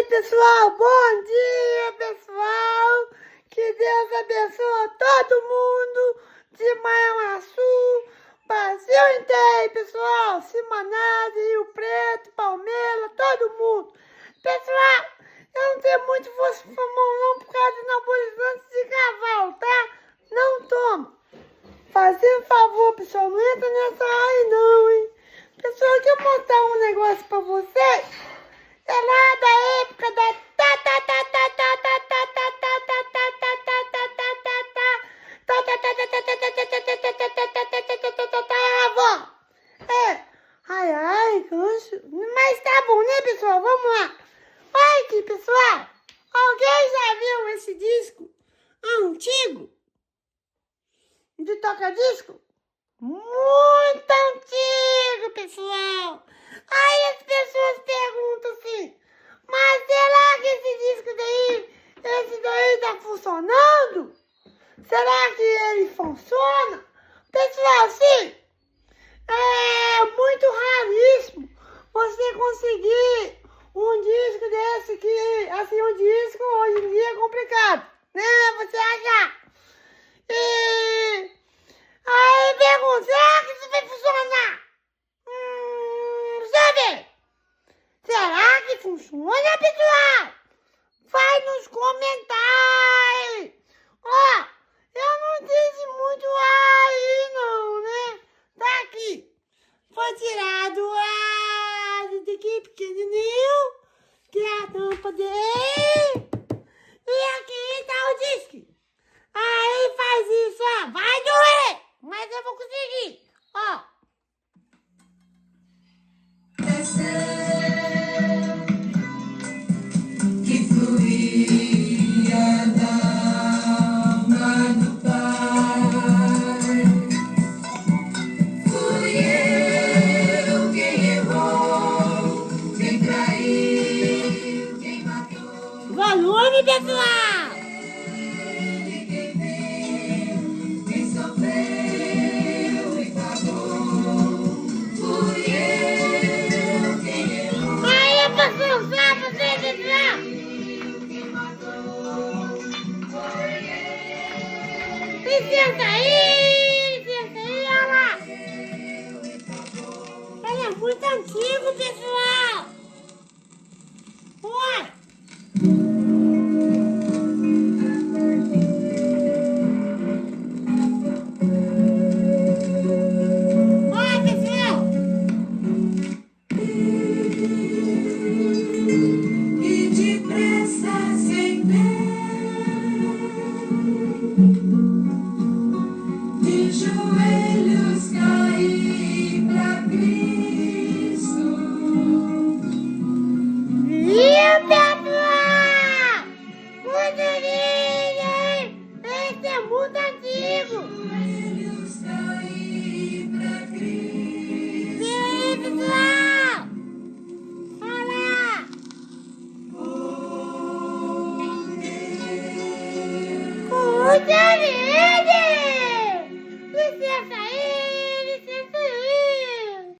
aí, pessoal? Bom dia, pessoal! Que Deus abençoe todo mundo de Manhuaçu, Brasil inteiro, pessoal! Simonese, Rio Preto, Palmeiras, todo mundo! Pessoal, eu não tenho muito força pra mão não por causa de anabolizante de cavalo, tá? Não toma! Fazendo favor, pessoal, não entra nessa aí não, hein? Pessoal, deixa eu mostrar um negócio pra vocês. É lá da época da avó. É. Ai, ai, canso. Mas tá bom, né, pessoal? Vamos lá. Olha aqui, pessoal. Alguém já viu esse disco antigo? De toca-disco? Muito antigo, pessoal. Aí as pessoas perguntam assim, mas será que esse daí tá funcionando? Será que ele funciona? Pessoal, sim, é muito raríssimo você conseguir um disco desse que, assim, um disco hoje em dia é complicado, né? Você achar. E aí pergunta, será que isso vai funcionar? Sabe? Será que funciona, pessoal? Vai nos comentários. Ó, eu não disse muito aí não, né? Tá aqui. Foi tirado desse aqui pequenininho, que é a tampa dele. E aqui tá o disco. Aí faz isso, ó. Vai doer, mas eu vou conseguir. Ó. Que fluía da alma do Pai. Fui eu quem errou, quem traiu, quem matou. Volume, pessoal! Quem sofreu e pagou. Fui eu quem errou. Aí eu posso usar pra você, pessoal! Licença aí, olha lá! Ele é muito antigo, pessoal! Olha! Olha, pessoal! E depressa sem de joelhos caí pra Cristo. E pessoal! Muito lindo, hein? Esse é muito antigo! Joelhos caí pra Cristo. E aí, pessoal? Olha lá! Muito lindo!